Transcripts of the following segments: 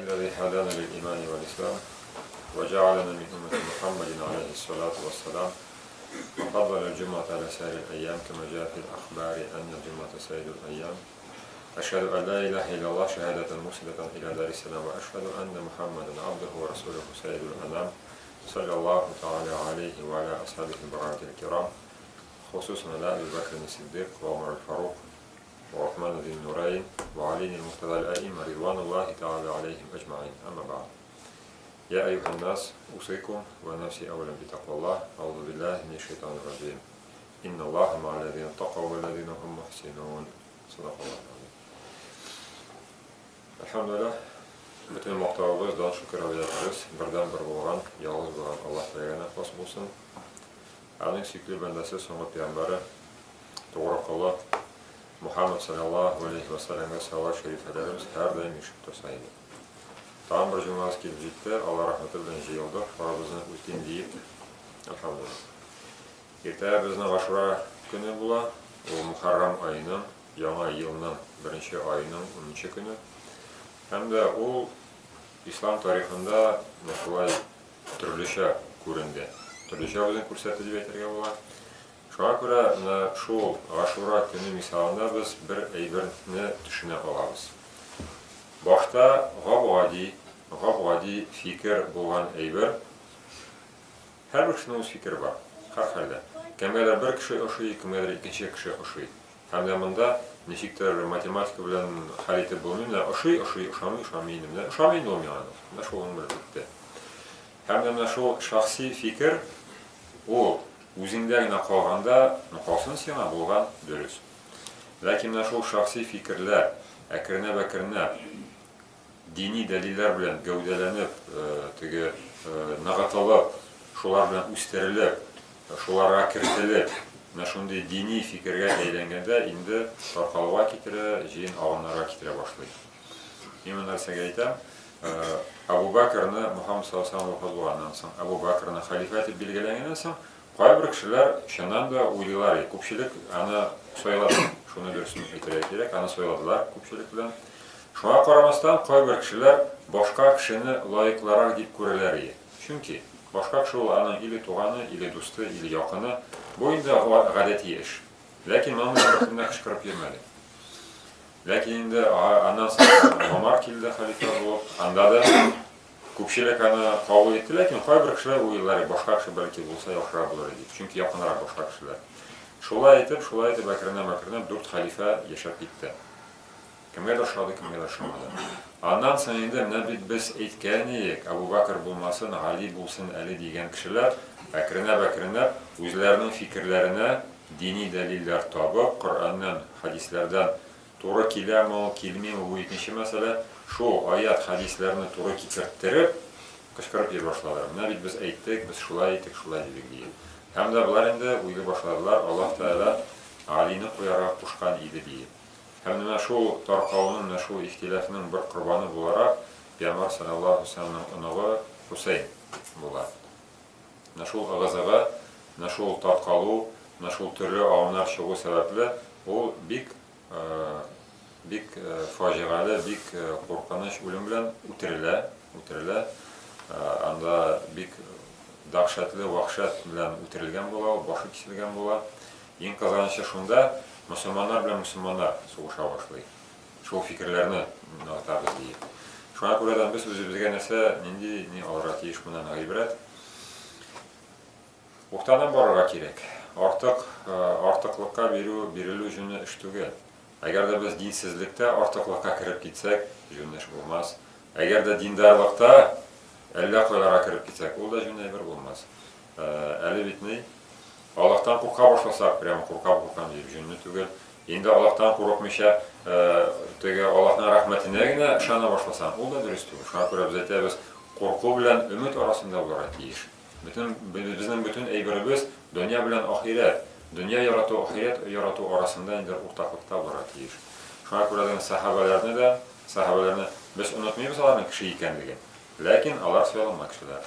الذي هدانا للإيمان والإسلام وجعلنا من أمة محمد عليه الصلاة والسلام وفضل الجمعة على سائر الأيام كما جاء في الأخبار أن الجمعة سيد الأيام. أشهد أن لا إله إلا الله شهادة مرسلة إلى دار السلام وأشهد أن محمدا عبده ورسوله سيد الأنام صلى الله تعالى عليه وعلى أصحابه البررة الكرام خصوصا على أبي بكر الصديق وعمر الفاروق وعثمان ذي النورين وعلي المرتضى الأئمة رضوان الله تعالى عليهم أجمعين. أما بعد، يا أيها الناس أوصيكم ونفسي أولا بتقوى الله. أعوذ بالله من الشيطان الرجيم. إن الله مع الذين اتقوا والذين هم محسنون. صدق الله العظيم. Elhamdülillah, bütün muhtevamızdan şükür ederiz. Birden bir boğan, yalnız boğan Allah Teala'na xos bulsun. Onun süklü bendesi sonu Peygamberi doğru kulu Muhammed sallallahu aleyhi ve sellem'e salavat şerifelerimiz her daim yaşıp tursaydı. Tam bir cümlesi gelip ciddi, Allah rahmeti bilen jiyildi. Farabızını üstün deyip, elhamdülillah. Ertəyə bizden Aşura günü bula, o Muharram ayının, yana yılının birinci ayının 10. günü. Hem de o İslam tarihinde mesela türlüşe göründü. Türlüşe bizden kürsətici beterge bula. Şuna göre şu Aşura günü misalında biz bir eybirini düşüne alabız. Başta gab-gadi fikir bulan eybir. Her bir kişinin öz fikri var. Her halde. Kimgeler bir kişi oşuy, kimgeler ikinci kişi oşuy. Hem de bunda neşiktir matematika bilen haleti bulunuyla oşuy, uşamayın olmayan. Şu onun bir bitti. Hem de şu şahsi fikir o o'zingdagina qolganda nuqosin sena bo'lgan durust. Lakin şu şahsi fikirler akrinab dini dalillar bilan gavdalanib, nag'atalib, shular bilan o'stirilib, shularga kiritilib, shunday diniy fikrga aylanganda endi tarqaluva ketira, jeyin og'inlarga ketira boshlaydi. Men bu narsaga aytam, Abu Bakrni Muhammad sallallohu alayhi vasallam vafot bo'lgandan so'ng, Abu Bakrni xalifa deb belgilangandan so'ng, qay bir kishilar shundan da o'ylaylar, ko'pchilik ana so'yladi. Shuni durust aytib kerak, ana so'yladilar ko'pchilik bilan. Şuna qaramasdan qay bir kishilar boshqa kishini loyiqlaroq deb ko'rilar edi. Chunki boshqa kishi ularning ili tug'ani, ili do'sti, ili yaqini bu endi g'alati ish. Lakin mana bunday qishqirib yurmadi. Lakin endi andan so'ng Umar keldi xalifa bo'lib, anda da ko'pchilik ana qabul etdi, lakin qay bir kishilar o'ylar boshqa kishi balki bo'lsa yaxshiroq bo'lar edi. Chunki yaqinroq boshqa kishilar. Shulay aytib Bakrdan 4 xalifa yashab ketdi. Kimga da şadı, kimga da şamadı. Ondan sonra endi biz aytgandik, Abu Bakr bo'lmasin, Ali bo'lsin, Ali degan kishilar bakrinab o'zlarining fikrlarini diniy dalillar topib, Qur'ondan, hadislardan to'g'ri keladimi, kelmaymi bu ikkinchi masala. Shu oyat hadislarni to'g'ri keltirib, qishqirib yer boshladilar. Mana biz aytdik, biz shulay aytdik, shulay dedik deydi. Hamda bular endi o'ylay boshladilar, Alloh taolo Alini qo'yaroq qo'shgan edi deydi. Hem de şu tarqavuның, şu ihtilafının bir qurboni bo'laroq Peygamber sallallahu aleyhi ve sellem'in onuğu Husayn bo'lar. Şu ağazaga, şu tarqalu, şu türlü avamlar çıkuu sebepli o bik facialı, bik korkunç ölüm bilen o'tiriladi. Anda bik dahshatli, vahshat bilen o'tirilgan bo'lar, boshi kesilgan bo'lar. Eng qizig'ini shunda Müslümanlar bilen Müslümanlar soğuşa başlaydı. Şu fikirlerini nağıtarız deyip. Şuna göre biz özümüzge nese ne olarak iş bundan ibret. Uqtadan barıra gerek. Artıqlıqqa berilü jünü iş tügel. Eğer de biz dinsizlikte artıqlıqqa kirip gitsek, jünü iş olmaz. Eğer de dindarlıqta elle koylara kirip gitsek, o da jünü bir olmaz. Eli bitmeyi. Allah'tan korka başlasak, korkan deyip jünni tügel. Endi Allah'tan korkmayşa, Allah'ın rahmetine gine şana başlasan, o da dürüst tügel. Şuna göre biz aytamiz, korku bilen ümit arasında olarak deyiş. Bizning bütün eybirimiz dünya bilen ahiret, dünya yaratu, ahiret yaratu arasında endi ortaklıkta olarak deyiş. Şuna göre sahabelerni biz unutmaymiz onların kişi ekanligini. Lakin Allah söylenme kişiler.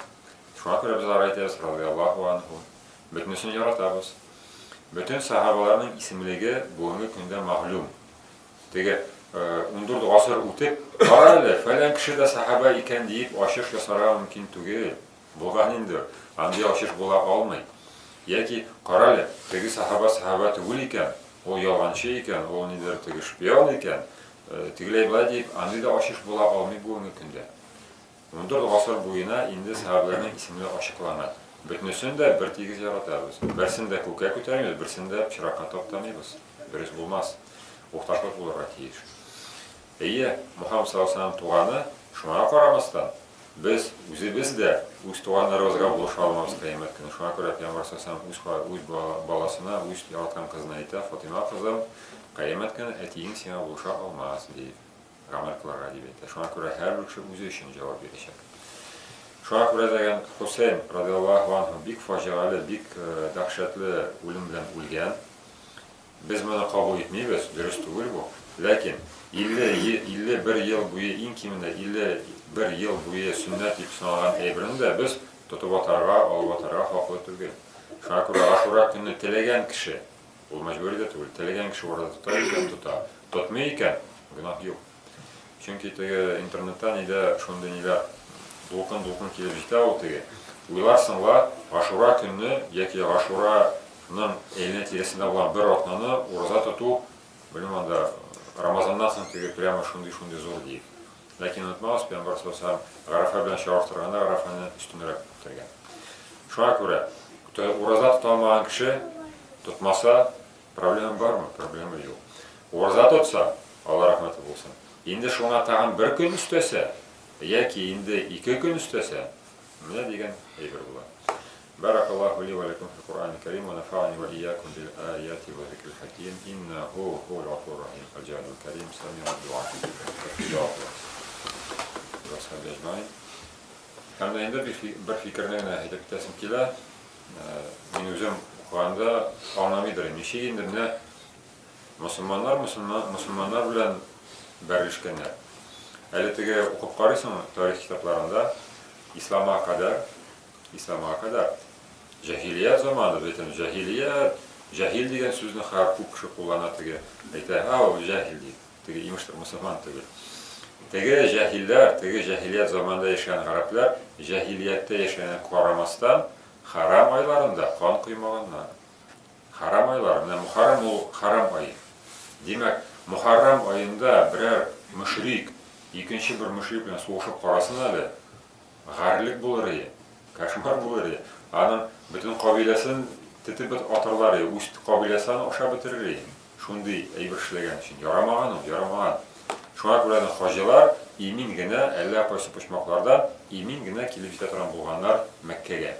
Şuna göre biz aytamiz radıyallahu anhum. Bütünsünü yaratabız. Bütün sahabalarının isimligi bugünkü günde mahlum. 14 asır үтеп, кара әле, фәлән кеше дә сахаба икән дип ачыш ясарга мөмкин түгел. Булган инде. Андый ачыш була алмый. Яки кара әле, теге сахаба түгел икән, ул ялганчы икән, ул нидер теге шпион икән. Тегеләй булай дип, андый да ачыш була алмый бүгенге көндә. 14 асыр буена инде сахабаларның исемләре ачыкланган. Бөтенесен дә бер тигез яратабыз. Берсен дә күккә күтәрмибез, берсен дә пычракка таптамыйбыз. Дөрес булмас. Укташлык булырга тиеш. Мухаммад саллаллаху алейхи ва саллям туганы, шуңа карамастан, без үзебез дә үз туганнарыбызга булыша алмабыз кыямәт көне. Шуңа күрә Пәйгамбәр саллаллаху алейхи ва саллям үз баласына, үз яраткан кызына әйтә, Фатима кызым, кыямәт көне әтиең сиңа булыша алмас дип гамәл кылырга дип әйтә. Шуңа күрә һәр кеше үзе өчен җавап бирәчәк. Шуңа күрә дигән Хусейн радиллаһу анһу бик фаҗигале, бик дәһшәтле үлем белән үлгән. Без моны кабул итмибез, дөрес түгел бу. Ләкин 51 ел буе, иң кимендә 51 ел буе сөннәт дип саналган әйберне дә без тотып атарга, алып атарга хаклы түгел. Шуңа күрә Ашура көнне теләгән кеше, ул мәҗбүри дә түгел, теләгән кеше урда тота икән, тота. Тотмый икән, гөнаһ юк. Чөнки теге интернетта нидә шундый ниләр дулкын килеп җитә ул теге. Уйларсың ла, Ашура көнне яки Ашураның эленә тирәсендә булган бер атнаны урда тоту, белмәм анда Рамазаннан соң теге прямо шундый зур дип. Ләкин онытмагыз, Пәйгамбәр саллаллаху алейхи ва саллям Арафа белән чагыштырганда Арафаны өстенрәк күтәргән. Шуңа күрә, ураза тота алмаган кеше тотмаса, проблема бармы? Проблема юк. Ураза тотса, Алла рәхмәте булсын. Инде шуңа тагын бер көн өстәсә, яки инде 2 көн өстәсә, менә дигән әйбер була. Баракаллаху ли ва лакум фил Кур'анил Карим ва нафa'ани ва iyyakum bil ayati wa zikril hakim innahu huwal ghafurur rahim al jadul karim sami'ud du'a. Һәм дә инде бер фикерне генә әйтеп китәсем килә. Мин үзем укыганда аңламыйдыр. Ничек инде менә мөселманнар белән бәрелешкәннәр. Әле теге укып карыйсың тарих китапларында исламга кадәр җаһилият заманы, бөтен җаһил дигән сүзне һәр күп кеше куллана теге. Әйтә, ул җаһил дип. Теге имештер мөселман түгел. Теге җаһилләр, теге җаһилият заманында яшәгән гарәпләр, җаһилиятта яшәгән карамастан харам айларында кан куймаганнар. Харам айлар, менә Мухаррам ул харам ай. Димәк, Мухаррам аенда берәр мөшрик, икенче бер мөшрик белән сугышып карасын әле, гарлык булыр иде, кошмар булыр иде. Аның бөтен кабиләсен тетеп атырлар иде, үз кабиләсен аша бетерер иде. Шундый әйбер эшләгән өчен ярамаган. Шуңа күрә хаҗилар имин генә, әллә кайсы почмакларда имин генә килеп җитә торган булганнар Мәккәгә.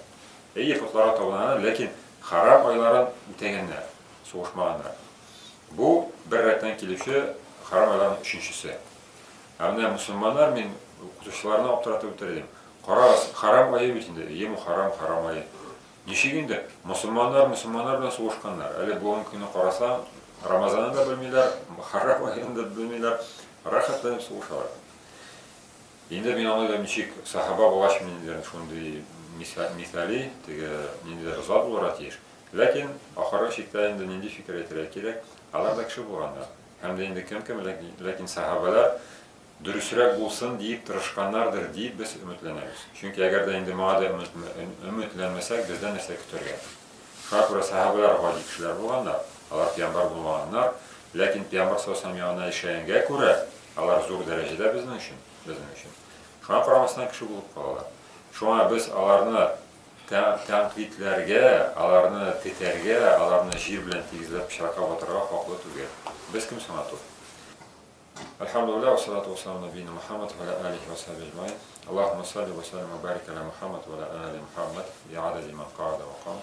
Фотларга табыналар, ләкин харам айларын үтәгәннәр, сугышмаганнар. Бу бер рәттән килүче харам айларның өченчесе. Менә мөселманнар, мин укытучыларны аптыратып үтердем. Карагыз, харам айы бит инде, харам айы. Ничек инде мөселманнар белән сугышканнар. Әле бүгенге көнне карасаң, Рамазанны да белмиләр, харам айын да белмиләр, рәхәтләнеп сугышалар. Инде мин аңлыйм, ничек сахаба булгач миндә шундый мисали, теге ниндидер зат булырга тиеш. Ләкин ахыры чиктә инде нинди фикер әйтергә кирәк, алар да кеше булганнар. Һәм дә инде кем, ләкин сахабалар дөресрәк булсын дип тырышканнардыр дип без өметләнәбез. Чөнки әгәр дә инде моңа да өметләнмәсәк, бездән нәрсә көтәргә. Шуңа күрә сахабалар гади кешеләр булганнар, алар пәйгамбәр булмаганнар, ләкин пәйгамбәр саллаллаху алейхи ва саллям яшәгәнгә күрә алар зур дәрәҗәдә безнең өчен. Шуңа карамастан кеше булып калалар. Шуңа без аларны тәнкыйтьләргә, аларны тетәргә, аларны җир белән тигезләп пычракка батырга хаклы түгел. Без кем соң ату? Алхамдулилlah, ва салату ва салам набийина Мухаммад ва аля алихи ва сахбихи аджмаин. Аллахумма салли ва саллим ва барик аля Мухаммад ва аля али Мухаммад би'адади ман qa'ada ва qam.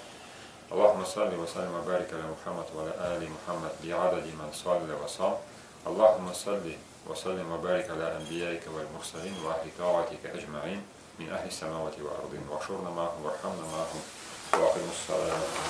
Allahumma salli wa sallim wa barik ala Muhammad wa ala ali Muhammad bi'adadi man salla wa sam. Allahumma salli wa sallim wa barik ala anbiya'ika wal mursalin wa ahli ta'atika ajma'in min ahli samawati wa ardin wa shurna ma'hum wa arhamna ma'hum wa aqimus salam.